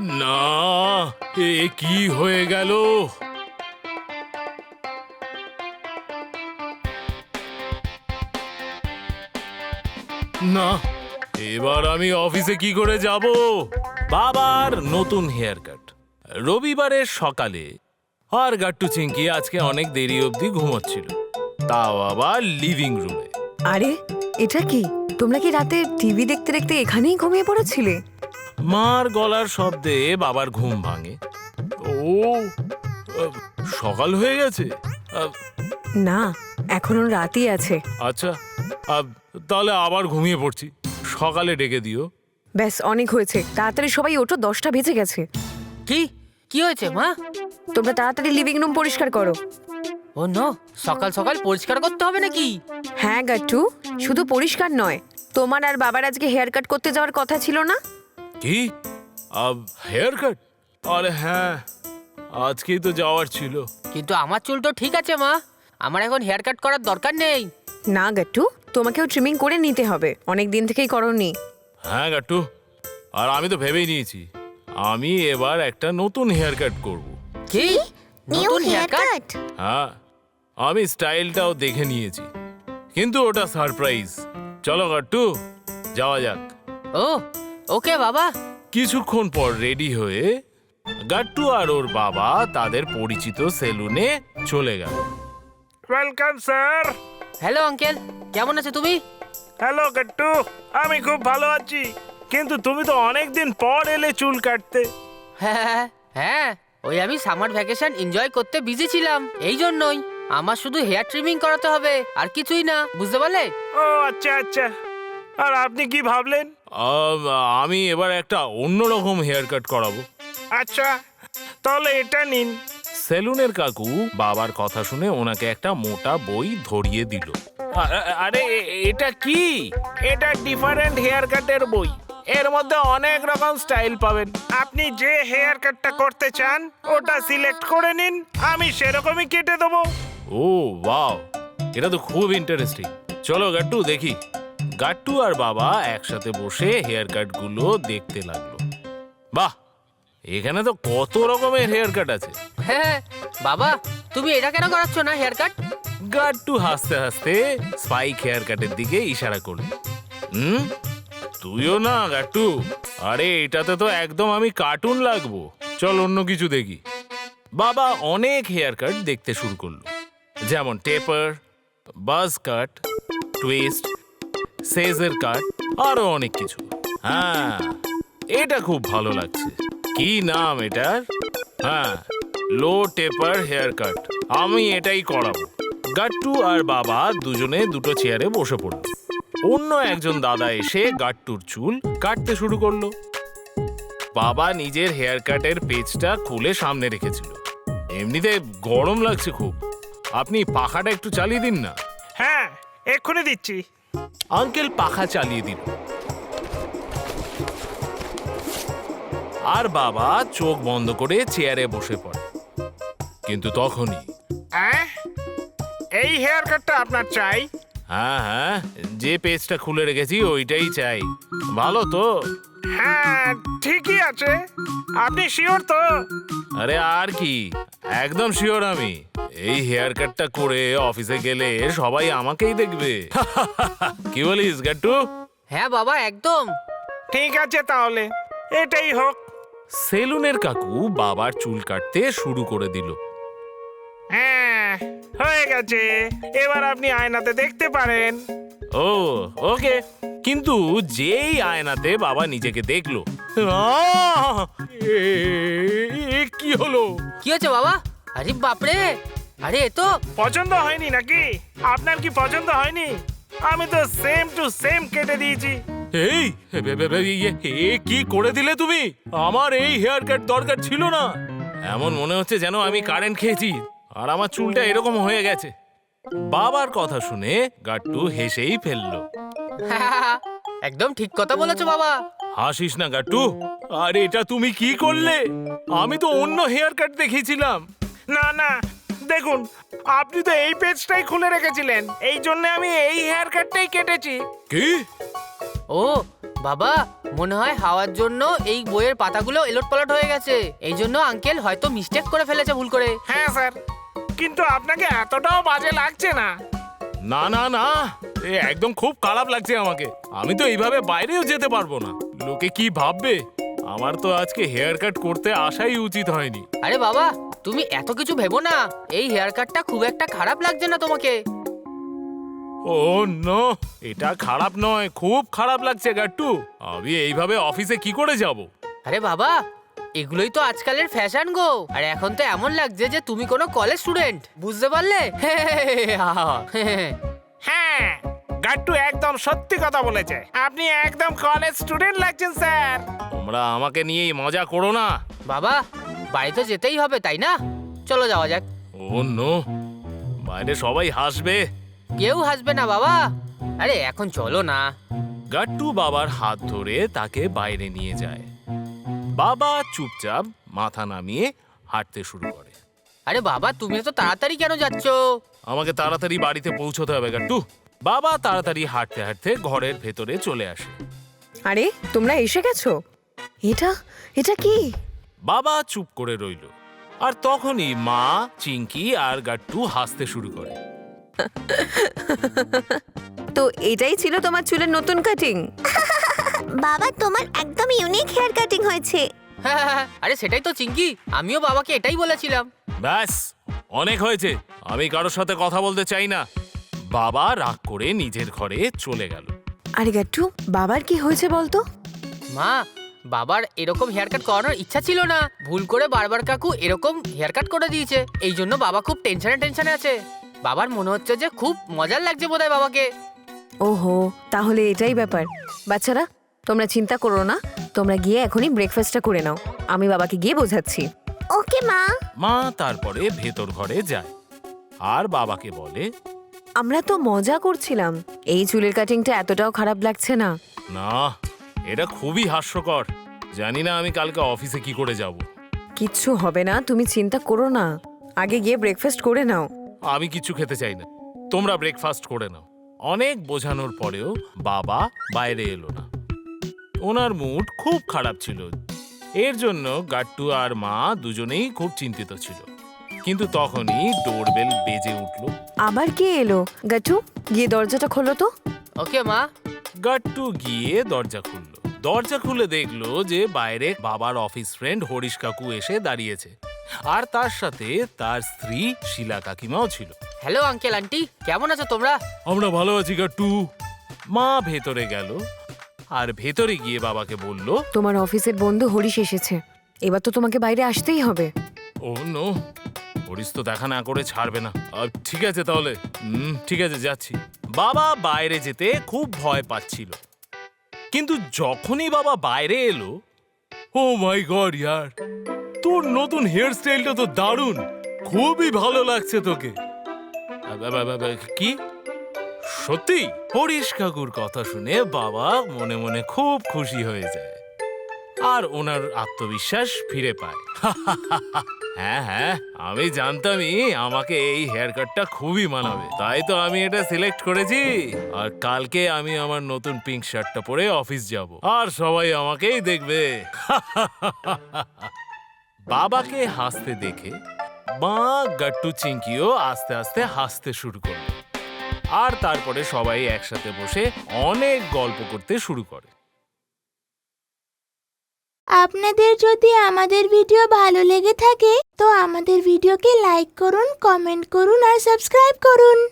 না, এ কি হয়ে গেল? না, এবার আমি অফিসে কি করে যাব? বাবার নতুন হেয়ার কাট, রবিবারের সকালে। আর গাট্টু চিংকি আজকে অনেক দেরি অবধি ঘুমোচ্ছিল, তাও আবার লিভিং রুমে। আরে এটা কি? তোমরা কি রাতে টিভি দেখতে দেখতে এখানেই ঘুমিয়ে পড়েছিলে? মার গলার শব্দে বাবার ঘুম ভাঙে। ও, সকাল হয়ে গেছে? না, এখনো রাতই আছে। আচ্ছা, তাহলে আবার ঘুমিয়ে পড়ছি, সকালে ডেকে দিও। ব্যাস, অনেক হয়েছে। তাড়াতাড়ি সবাই ওঠো, 10টা বেজে গেছে। কি কি হয়েছে মা? তোমরা তাড়াতাড়ি লিভিং রুম পরিষ্কার করো। ও নো, সকাল সকাল পরিষ্কার করতে হবে নাকি? হ্যাঁ গাট্টু, শুধু পরিষ্কার নয়, তোমার আর বাবার আজকে হেয়ার কাট করতে যাওয়ার কথা ছিল না? কি? Haircut? আরে হ্যাঁ, আজকেই তো যাওয়ার ছিল। কিন্তু আমার চুল তো ঠিক আছে মা, আমার এখন হেয়ার কাট করার দরকার নেই। না গাট্টু, তোমাকেও ট্রিমিং করে নিতে হবে, অনেক দিন থেকেই করোনি। হ্যাঁ গাট্টু, আর আমি তো ভেবেই নিয়েছি আমি এবার একটা নতুন হেয়ার কাট করব। কি? নতুন হেয়ার কাট? হ্যাঁ, আমি স্টাইলটাও দেখে নিয়েছি, কিন্তু ওটা সারপ্রাইজ। চলো গাট্টু, যাওয়া যাক। ও ওকে বাবা। কিছুক্ষণ পর রেডি হয়ে গাট্টু আর ওর বাবা তাদের পরিচিত সেলুনে চলে গেল। Welcome sir. হ্যালো আঙ্কেল, কেমন আছো তুমি? হ্যালো গাট্টু, আমি খুব ভালো আছি। কিন্তু তুমি তো অনেকদিন পর এলে চুল কাটতে। হ্যাঁ হ্যাঁ, ওই আমি সামার ভ্যাকেশন এনজয় করতে বিজি ছিলাম, এই জন্যই। আমার শুধু হেয়ার ট্রিমিং করাতে হবে, আর কিছুই না, বুঝতে পারলে? ও আচ্ছা আচ্ছা। আর আপনি কি ভাবলেন? আমি এবার একটা অন্যরকম হেয়ার কাট করাবো। আচ্ছা, তাহলে এটা নিন। সেলুনের কাকু বাবার কথা শুনে ওনাকে একটা মোটা বই ধরিয়ে দিল। আরে এটা কি? এটা ডিফারেন্ট হেয়ার কাটের বই। এর মধ্যে অনেক রকম স্টাইল পাবেন। আপনি যে হেয়ার কাটটা করতে চান ওটা সিলেক্ট করে নিন, আমি সেরকমই কেটে দেবো। ও ওয়াও, এটা তো খুব ইন্টারেস্টিং। চলো গাট্টু দেখি। গাট্টু আর বাবা একসাথে বসে হেয়ার কাট গুলো দেখতে লাগলো। বাহ, এখানে তো কত রকমের হেয়ার কাট আছে। হ্যাঁ বাবা, তুমি এটা কেন করাচ্ছ না হেয়ার কাট? গাট্টু হাসতে হাসতে স্পাইক হেয়ার কাটের দিকে ইশারা করল। তুইও না গাট্টু? আরে এটাতে তো একদম আমি কার্টুন লাগবো। চল অন্য কিছু দেখি। বাবা অনেক হেয়ার কাট দেখতে শুরু করলো, যেমন টেপার, বাজ কাট, টুইস্ট, সেজার কাট, আরো অনেক কিছু। হ্যাঁ, এটা খুব ভালো লাগছে। কি নাম এটার? হ্যাঁ, লো টেপার হেয়ার কাট। আমি এটাই করাবো। গাট্টু আর বাবা দুজনে দুটো চেয়ারে বসে পড়ল। অন্য একজন দাদা এসে গাট্টুর চুল কাটতে শুরু করলো। বাবা নিজের হেয়ার কাটের পেজটা খুলে সামনে রেখেছিল। এমনিতে গরম লাগছে খুব, আপনি পাখাটা একটু চালিয়ে দিন না। হ্যাঁ, এক্ষুনি দিচ্ছি। আঙ্কেল পাখা চালিয়ে দিল, আর বাবা চোখ বন্ধ করে চেয়ারে বসে পড়ে। কিন্তু তখনই এই হেয়ার কাটটা আপনার চাই? হ্যাঁ হ্যাঁ, যে পেজটা খুলে রেখেছি ওইটাই চাই। ভালো তো? হ্যাঁ ঠিকই আছে। আপনি শিওর তো? আরে আর কি, একদম শিওর আমি। এই হেয়ার কাটটা করে অফিসে গেলে সবাই আমাকেই দেখবে। কি বলিস গাট্টু? হ্যাঁ বাবা, একদম ঠিক আছে, তাহলে এটাই হোক। সেলুনের কাকু বাবার চুল কাটতে শুরু করে দিল। হ্যাঁ, হয়ে গেছে। এবার আপনি আয়নাতে দেখতে পারেন। ও ওকে। কিন্তু যেই আয়নাতে বাবা নিজেকে দেখলো, কি হলো? কি হয়েছে বাবা? আরে বাপরে, আরে এ তো পছন্দ হয়নি নাকি? আপনার কি পছন্দ হয়নি? আমি তো সেম টু সেম কেটে দিয়েছি। এই কি করে দিলে তুমি? আমার এই হেয়ার কাট দরকার ছিল না। এমন মনে হচ্ছে যেন আমি কারেন্ট খেয়েছি, আর আমার চুলটা এরকম হয়ে গেছে। বাবার কথা শুনে গাট্টু হেসেই ফেললো। একদম ঠিক কথা বলেছো বাবা। হাসিস না গাট্টু, আরে এটা তুমি কি করলে? আমি তো অন্য হেয়ার কাট দেখিয়েছিলাম। না না, দেখুন, আপনি তো এই পেজটাই খুলে রেখেছিলেন, এই জন্য আমি এই হেয়ার কাটটাই কেটেছি। কি? ও বাবা মনে হয় হাওয়ার জন্য এই বইয়ের পাতাগুলো এলোটপালট হয়ে গেছে, এই জন্য আঙ্কেল হয়তো মিস্টেক করে ফেলেছে ভুল করে। হ্যাঁ স্যার, কিন্তু আপনাকে এতটাও বাজে লাগছে না। না না না, এ একদম খুব খারাপ লাগছে আমাকে। আমি তো এইভাবে বাইরেও যেতে পারবো না, লোকে কি ভাববে। আমার তো আজকে হেয়ার কাট করতে আসাই উচিত হয়নি। আরে বাবা তুমি এত কিছু ভেবো না, এই হেয়ার কাটটা খুব একটা খারাপ লাগছে না তোমাকে। ও নো, এটা খারাপ নয়, খুব খারাপ লাগছে গাট্টু। আমি এইভাবে অফিসে কি করে যাব? আরে বাবা এগুলোই তো আজকালের ফ্যাশন গো, আর এখন তো এমন লাগছে যে তুমি কোনো কলেজ স্টুডেন্ট, বুঝতে পারলে? হ্যাঁ, গাট্টু একদম সত্যি কথা বলেছে। আপনি একদম কলেজ স্টুডেন্ট লাগছেন স্যার। তোমরা আমাকে নিয়েই মজা করো না। বাবা বাড়ি তো যেতেই হবে তাই না, চলো যাওয়া যাক। ও নো, বাইরে সবাই হাসবে। কেউ হাসবে না বাবা, আরে এখন চলো না। গাট্টু বাবার হাত ধরে তাকে বাইরে নিয়ে যায়। বাবা চুপচাপ মাথা নামিয়ে হাঁটতে শুরু করে। আরে বাবা তুমি তো তাড়াতাড়ি কেন যাচ্ছ? আমাকে তাড়াতাড়ি বাড়িতে পৌঁছতে হবে গাট্টু। বাবা তাড়াতাড়ি হাঁটতে হাঁটতে ঘরের ভেতরে চলে আসে। আরে তোমরা এসে গেছো? এটা এটা কি? বাবা চুপ করে রইল, আর তখনই মা, চিঙ্কি আর গাট্টু হাসতে শুরু করে। তো এটাই ছিল তোমার চুলের নতুন কাটিং? বাবা তোমার একদম ইউনিক হেয়ার কাটিং হয়েছে। আরে সেটাই তো চিঙ্কি, আমিও বাবাকে এটাই বলেছিলাম। ব্যাস, অনেক হয়েছে, আমি কারোর সাথে কথা বলতে চাই না। বাবা রাগ করে নিজের ঘরে চলে গেল। আরে গাট্টু, বাবার কি হয়েছে বলতো? মা বাবার এরকম হেয়ার কাট করানোর ইচ্ছা ছিল না, ভুল করে বারবার কাকু এরকম হেয়ার কাট করে দিয়েছে, এই জন্য বাবা খুব টেনশনে আছে। বাবার মনে হচ্ছে যে খুব মজার লাগছে বোধহয় বাবাকে। ওহো, তাহলে এটাই ব্যাপার। বাচ্চারা তোমরা চিন্তা করো না, তোমরা গিয়ে এখনই ব্রেকফাস্টটা করে নাও, আমি বাবাকে গিয়ে বোঝাচ্ছি। ওকে মা। মা তারপরে ভেতর ঘরে যায় আর বাবাকে বলে, আমরা তো মজা করছিলাম, এই চুলের কাটিংটা এতটাও খারাপ লাগছে না। না, এটা খুবই হাস্যকর। জানি না আমি কালকে অফিসে কি করে যাব। কিচ্ছু হবে না, তুমি চিন্তা করো না, আগে গিয়ে ব্রেকফাস্ট করে নাও। আমি কিছু খেতে চাই না, তোমরা ব্রেকফাস্ট করে নাও। অনেক বোঝানোর পরেও বাবা বাইরে এলো না। ওনার মুড খুব খারাপ ছিল, এর জন্য গাট্টু আর মা দুজনেই খুব চিন্তিত ছিল। কিন্তু তখনই ডোরবেল বেজে উঠল। আবার কে এলো? গাট্টু গিয়ে দরজাটা খোলো তো। ওকে মা। গাট্টু গিয়ে দরজা খুলল। দরজা খুলে দেখলো যে বাইরে বাবার অফিস ফ্রেন্ড হরিশ কাকু এসে দাঁড়িয়েছে, আর তার সাথে তার স্ত্রী শিলা কাকিমাও ছিল। হ্যালো আঙ্কেল আন্টি, কেমন আছো তোমরা? আমরা ভালো আছি গাট্টু। মা ভেতরে গেল আর ভেতরে গিয়ে বাবাকে বলল, তোমার অফিসের বন্ধু হরিশ এসেছে, এবার তো তোমাকে বাইরে আসতেই হবে। ও নো, হরিশ তো দেখা না করে ছাড়বে না। ঠিক আছে তাহলে, ঠিক আছে যাচ্ছি। বাবা বাইরে যেতে খুব ভয় পাচ্ছিল, কিন্তু যখনই বাবা বাইরে এলো, ও মাই গড ইয়ার, তোর নতুন হেয়ার স্টাইলটা তো দারুণ, খুবই ভালো লাগছে তোকে। কি সত্যি? হরিশ কাকুর কথা শুনে বাবা মনে মনে খুব খুশি হয়ে যায় আর ওনার আত্মবিশ্বাস ফিরে পায়। হ্যাঁ হ্যাঁ, আমি জানতামই আমাকে এই হেয়ার কাটটা খুবই মানাবে, তাই তো আমি এটা সিলেক্ট করেছি। আর কালকে আমি আমার নতুন পিঙ্ক শার্টটা পরে অফিস যাব, আর সবাই আমাকেই দেখবে। বাবাকে হাসতে দেখে মা, গাট্টু, চিঙ্কিও আস্তে আস্তে হাসতে শুরু করল, আর তারপরে সবাই একসাথে বসে অনেক গল্প করতে শুরু করে। আপনাদের যদি আমাদের ভিডিও ভালো লেগে থাকে তো আমাদের ভিডিওকে লাইক করুন, কমেন্ট করুন আর সাবস্ক্রাইব করুন।